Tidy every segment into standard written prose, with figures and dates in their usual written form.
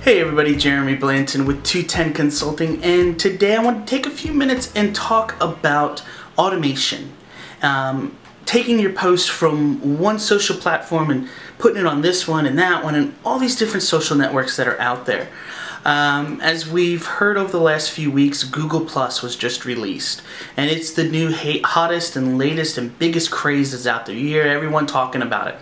Hey everybody, Jeremy Blanton with 210 Consulting, and today I want to take a few minutes and talk about automation. Taking your post from one social platform and putting it on this one and that one and all these different social networks that are out there. As we've heard over the last few weeks, Google Plus was just released, and it's the new hottest and latest and biggest craze that's out there. You hear everyone talking about it.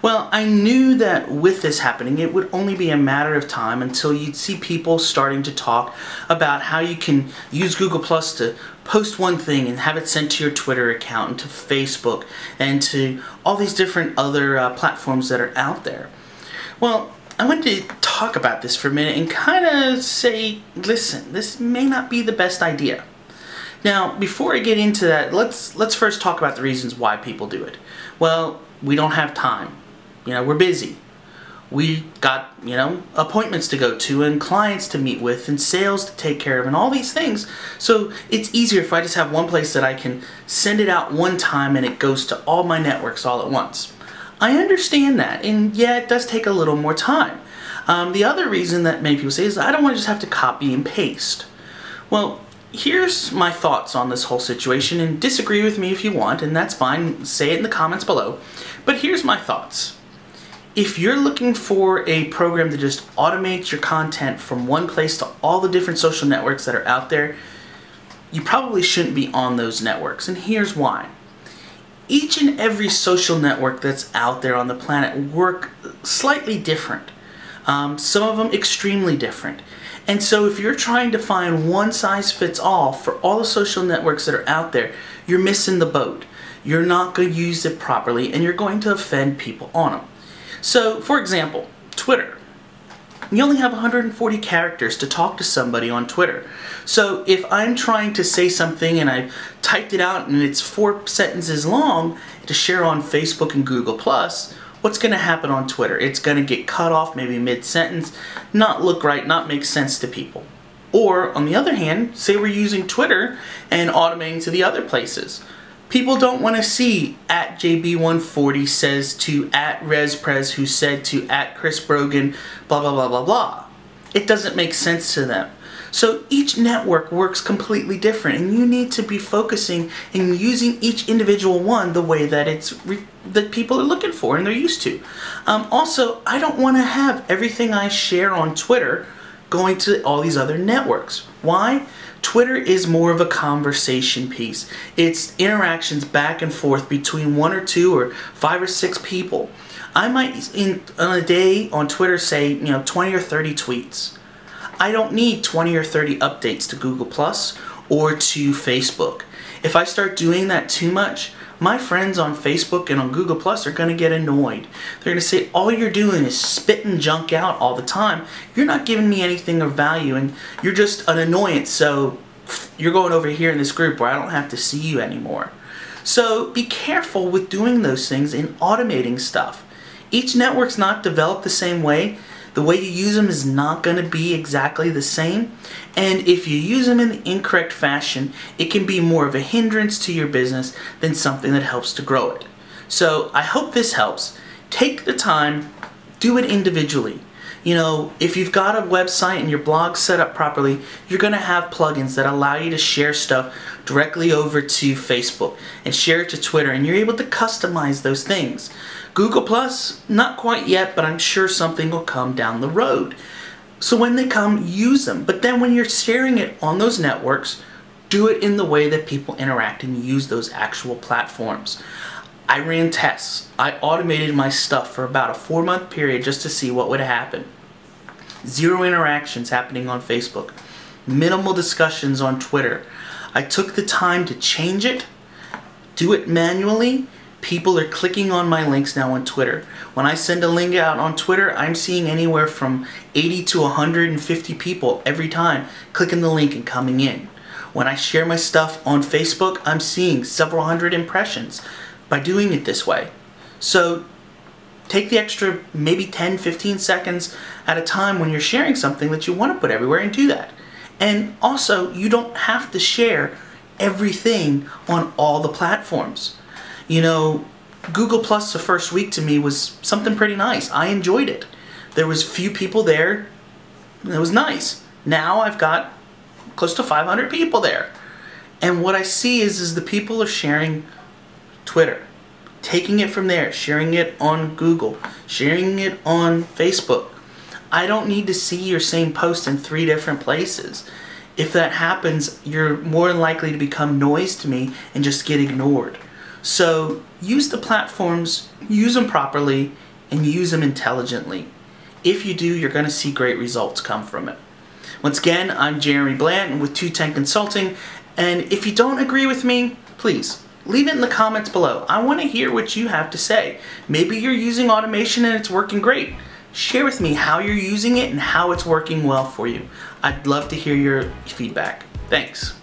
Well, I knew that with this happening, it would only be a matter of time until you'd see people starting to talk about how you can use Google Plus to post one thing and have it sent to your Twitter account and to Facebook and to all these different other platforms that are out there. Well, I wanted to talk about this for a minute and kind of say, listen, this may not be the best idea. Now, before I get into that, let's first talk about the reasons why people do it. Well, we don't have time. We're busy. We got, appointments to go to and clients to meet with and sales to take care of and all these things. So it's easier if I just have one place that I can send it out one time and it goes to all my networks all at once. I understand that, and yeah, it does take a little more time. The other reason that many people say is I don't want to just have to copy and paste. Well, here's my thoughts on this whole situation, and disagree with me if you want, and that's fine. Say it in the comments below. But here's my thoughts. If you're looking for a program to just automate your content from one place to all the different social networks that are out there, you probably shouldn't be on those networks, and here's why. Each and every social network that's out there on the planet work slightly different. Some of them extremely different. And so if you're trying to find one size fits all for all the social networks that are out there, you're missing the boat. You're not going to use it properly, and you're going to offend people on them. So, for example, Twitter. You only have 140 characters to talk to somebody on Twitter. So if I'm trying to say something and I typed it out and it's 4 sentences long to share on Facebook and Google+, what's going to happen on Twitter? It's going to get cut off maybe mid-sentence, not look right, not make sense to people. Or, on the other hand, say we're using Twitter and automating to the other places. People don't want to see @JB140 says to @ResPrez who said to @Chris Brogan blah blah blah blah blah. It doesn't make sense to them. So each network works completely different, and you need to be focusing and using each individual one the way that that people are looking for and they're used to. Also, I don't want to have everything I share on Twitter going to all these other networks. Why? Twitter is more of a conversation piece. It's interactions back and forth between 1 or 2 or 5 or 6 people. I might, on a day on Twitter, say 20 or 30 tweets. I don't need 20 or 30 updates to Google Plus or to Facebook. If I start doing that too much, my friends on Facebook and on Google Plus are going to get annoyed. They're going to say, all you're doing is spitting junk out all the time. You're not giving me anything of value, and you're just an annoyance, so you're going over here in this group where I don't have to see you anymore. So be careful with doing those things and automating stuff. Each network's not developed the same way. The way you use them is not going to be exactly the same, and if you use them in the incorrect fashion, it can be more of a hindrance to your business than something that helps to grow it. So I hope this helps. Take the time, do it individually. If you've got a website and your blog's set up properly, you're going to have plugins that allow you to share stuff directly over to Facebook and share it to Twitter, and you're able to customize those things. Google Plus, not quite yet, but I'm sure something will come down the road. So when they come, use them. But then when you're sharing it on those networks, do it in the way that people interact and use those actual platforms. I ran tests. I automated my stuff for about a 4-month period just to see what would happen. 0 interactions happening on Facebook. Minimal discussions on Twitter. I took the time to change it, do it manually. People are clicking on my links now on Twitter. When I send a link out on Twitter, I'm seeing anywhere from 80 to 150 people every time clicking the link and coming in. When I share my stuff on Facebook, I'm seeing several hundred impressions by doing it this way. So take the extra maybe 10-15 seconds at a time when you're sharing something that you want to put everywhere and do that. And also, you don't have to share everything on all the platforms. Google Plus the first week to me was something pretty nice. I enjoyed it. There was few people there. It was nice. Now I've got close to 500 people there. And what I see is the people are sharing Twitter, taking it from there, sharing it on Google, sharing it on Facebook. I don't need to see your same post in 3 different places. If that happens, you're more than likely to become noise to me and just get ignored. So use the platforms, use them properly, and use them intelligently. If you do, you're going to see great results come from it. Once again, I'm Jeremy Blanton with 210 Consulting, and if you don't agree with me, please leave it in the comments below. I want to hear what you have to say. Maybe you're using automation and it's working great. Share with me how you're using it and how it's working well for you. I'd love to hear your feedback. Thanks.